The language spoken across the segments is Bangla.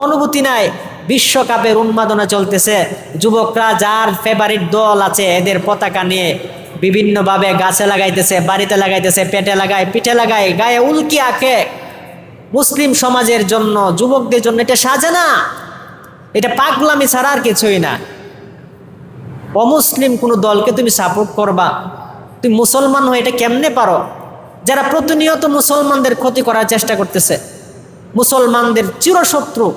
অনুভূতি নাই। বিশ্বকাপের উন্মাদনা চলতেছে, যুবকরা যার ফেভারিট দল আছে এদের পতাকা নিয়ে বিভিন্নভাবে গাছে লাগাইতেছে, বাড়িতে লাগাইতেছে, পেটে লাগায়, পিঠে লাগায়, গায়ে উল্কি আঁকে। মুসলিম সমাজের জন্য, যুবকদের জন্য এটা সাজে না, এটা পাগলামি ছাড়া আর কিছুই না। অমুসলিম কোনো দলকে তুমি সাপোর্ট করবা, তুমি মুসলমান হয়ে এটা কেমনে পারো? যারা প্রতিনিয়ত মুসলমানদের ক্ষতি করার চেষ্টা করতেছে, মুসলমানদের চিরশত্রু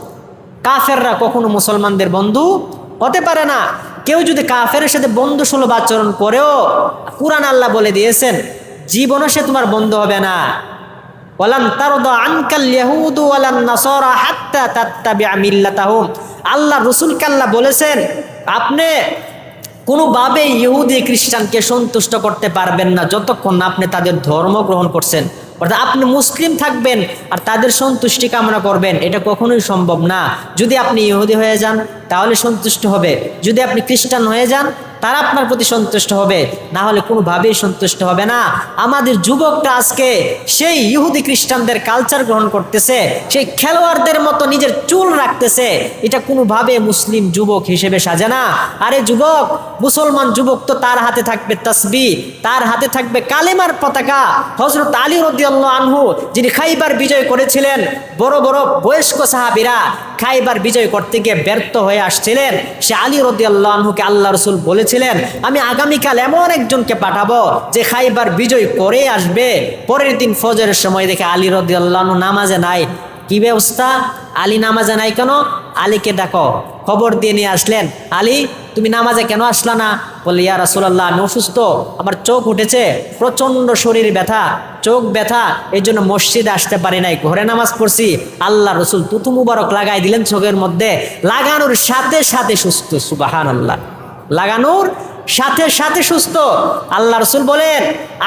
কাফেররা কখনো মুসলমানদের বন্ধু হতে পারে না। কেউ যদি কাফেরের সাথে বন্ধু সুলভ আচরণ করেও, কুরআন আল্লাহ বলে দিয়েছেন জীবনে সে তোমার বন্ধু হবে না। ওয়ালান তারদা আনকাল ইয়াহুদু ওয়ালান নাসারা হাত্তা তাত্তাবিআ মিল্লাতাহুম। আল্লাহ রাসূলকে আল্লাহ বলেছেন আপনি কোনোভাবে ইহুদি খ্রিস্টানকে সন্তুষ্ট করতে পারবেন না যতক্ষণ না আপনি তাদের ধর্ম গ্রহণ করছেন। অর্থাৎ আপনি মুসলিম থাকবেন আর তাদের সন্তুষ্টি কামনা করবেন, এটা কখনোই সম্ভব না। যদি আপনি ইহুদি হয়ে যান তাহলে সন্তুষ্ট হবে, যদি আপনি খ্রিস্টান হয়ে যান তারা আপনার প্রতি সন্তুষ্ট হবে, না হলে কোনোভাবেই সন্তুষ্ট হবে না। আমাদের যুবকরা আজকে সেই ইহুদি খ্রিস্টানদের কালচার গ্রহণ করতেছে, সেই খেলোয়াড়দের মতো নিজের চুল রাখতেছে, এটা কোনোভাবে মুসলিম যুবক হিসেবে সাজে না। আরে যুবক, মুসলমান যুবক তো তার হাতে থাকবে তাসবিহ, তার হাতে থাকবে কালেমার পতাকা। হযরত আলী রাদিয়াল্লাহু আনহু যিনি খাইবার বিজয় করেছিলেন, বড় বড় বয়স্ক সাহাবীরা খাইবার বিজয় করতে গিয়ে ব্যর্থ হয়ে আসছিলেন, সে আলী রাদিয়াল্লাহু আনহুকে আল্লাহ রাসূল বলেছিলেন আমি আগামীকাল এমন একজনকে পাঠাবো যে খাইবার বিজয় করে আসবে। পরের দিন ফজরের সময় দেখে আলী রাদিয়াল্লাহু আনহু নামাজে নাই। কি ব্যবস্থা? আলী নামাজে নাই কেন? আলীকে ডাকো, খবর দিয়ে নিয়ে আসলেন। আলী, তুমি নামাজে কেন আসলা না? বললে ইয়া রাসূলুল্লাহ আমি অসুস্থ, আমার চোখ উঠেছে, প্রচণ্ড শরীর ব্যথা, চোখ ব্যথা, এই জন্য মসজিদে আসতে পারি নাই, ঘরে নামাজ পড়ছি। আল্লাহ রসুল তুতু মুবারক লাগাই দিলেন চোখের মধ্যে, লাগানোর সাথে সাথে সুস্থ। সুবহানাল্লাহ, লাগানোর সাথে সাথে সুস্থ। আল্লাহ রসুল বলেন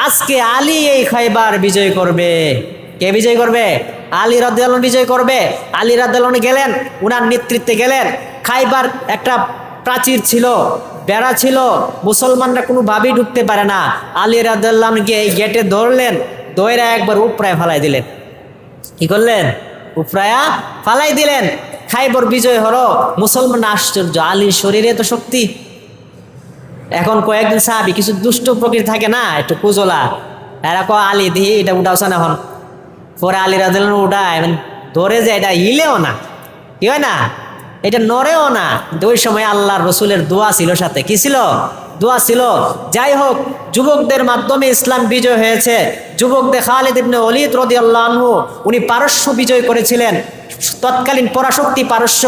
আজকে আলী এই খাইবার বিজয় করবে। কে বিজয় করবে? আলী রাদিয়াল্লাহু আনহু বিজয় করবে। আলী রাদিয়াল্লাহু আনহু গেলেন, উনার নেতৃত্বে গেলেন। খাইবার একটা প্রাচীর ছিল, বেড়া ছিল, মুসলমানরা কোনোভাবেই ঢুকতে পারে না। আলী রাদিয়াল্লাহু আনহু গিয়ে এই গেটে ধরলেন, দইরা একবার উপরায় ফালাই দিলেন। কি করলেন? উপরায়া ফালাই দিলেন। খাইবার বিজয় হলো। মুসলমান আশ্চর্য, আলীর শরীরে তো শক্তি। এখন কয়েকদিন সাহাবী কিছু দুষ্ট প্রকৃতি থাকে না, একটু কুজলা, এরা কয় আলী দিহি এটা উঠাওছে না। এখন পরে আলী রাদিয়াল্লাহু আনহু উঠায়, ধরে যে এটা হিলেও না, কি হয় না, এটা নড়েও না। ওই সময় আল্লাহর রসুলের দোয়া ছিল সাথে। কি ছিল? দোয়া ছিল। যাই হোক, যুবকদের মাধ্যমে ইসলাম বিজয় হয়েছে। যুবকদের খালিদ ইবনে ওলীদ রাদিয়াল্লাহু আনহু উনি পারস্য বিজয় করেছিলেন। তৎকালীন পরাশক্তি পারস্য,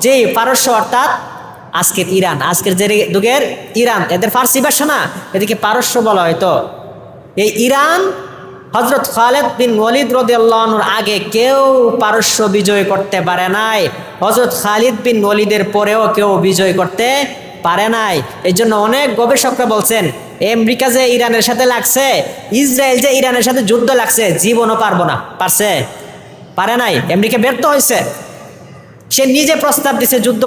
যেই পারস্য অর্থাৎ আজকের ইরান, আজকের যে যুগের ইরান, এদের ফার্সি ভাষা না, এদিকে পারস্য বলা হয়তো। এই ইরান হযরত খালিদ বিন ওলীদ রাদিয়াল্লাহু আনহুর আগে কেউ পারস্য বিজয় করতে পারে নাই। হযরত খালিদ বিন ওলীদের পরেও কেউ বিজয় করতে পারে নাই। এই জন্য অনেক গবেষকরা বলছেন আমেরিকা যে ইরানের সাথে লাগছে, ইসরায়েল যে ইরানের সাথে যুদ্ধ লাগছে, জীবনও পারবো না। পারছে? পারে নাই। আমেরিকা ব্যর্থ হয়েছে, সে নিজে প্রস্তাব দিছে যুদ্ধ